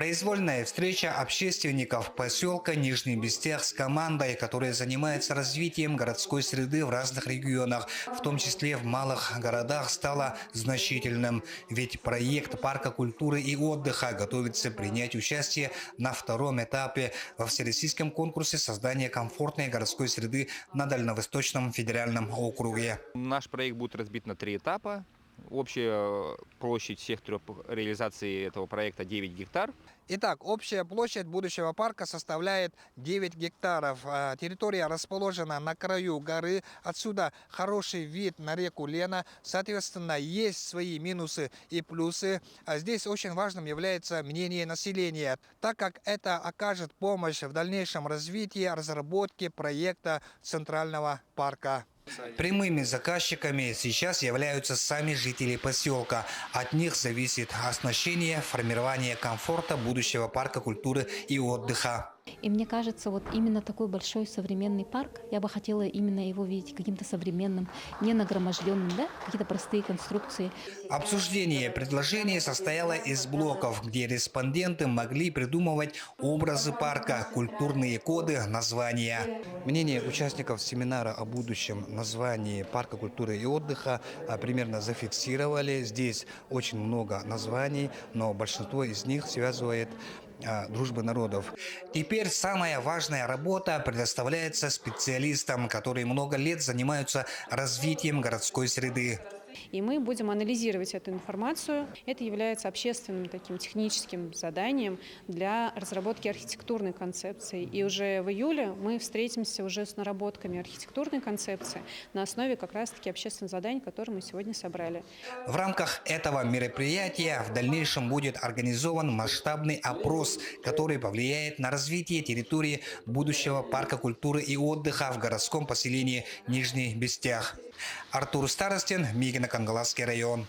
Произвольная встреча общественников поселка Нижний Бестях с командой, которая занимается развитием городской среды в разных регионах, в том числе в малых городах, стала значительным. Ведь проект парка культуры и отдыха готовится принять участие на втором этапе во всероссийском конкурсе создания комфортной городской среды на Дальневосточном федеральном округе. Наш проект будет разбит на 3 этапа. Общая площадь всех 3 реализаций этого проекта 9 гектар. Итак, общая площадь будущего парка составляет 9 гектаров. Территория расположена на краю горы. Отсюда хороший вид на реку Лена. Соответственно, есть свои минусы и плюсы. Здесь очень важным является мнение населения, так как это окажет помощь в дальнейшем развитии, разработке проекта Центрального парка. Прямыми заказчиками сейчас являются сами жители поселка. От них зависит оснащение, формирование комфорта будущего парка культуры и отдыха. И мне кажется, вот именно такой большой современный парк, я бы хотела именно его видеть каким-то современным, не нагроможденным, да, какие-то простые конструкции. Обсуждение предложений состояло из блоков, где респонденты могли придумывать образы парка, культурные коды, названия. Мнение участников семинара о будущем названии парка культуры и отдыха примерно зафиксировали. Здесь очень много названий, но большинство из них связывает дружбы народов. Теперь самая важная работа предоставляется специалистам, которые много лет занимаются развитием городской среды. И мы будем анализировать эту информацию. Это является общественным таким техническим заданием для разработки архитектурной концепции. И уже в июле мы встретимся уже с наработками архитектурной концепции на основе как раз-таки общественных заданий, которые мы сегодня собрали. В рамках этого мероприятия в дальнейшем будет организован масштабный опрос, который повлияет на развитие территории будущего парка культуры и отдыха в городском поселении Нижний Бестях. Артур Старостин, Мигино-Кангаласский район.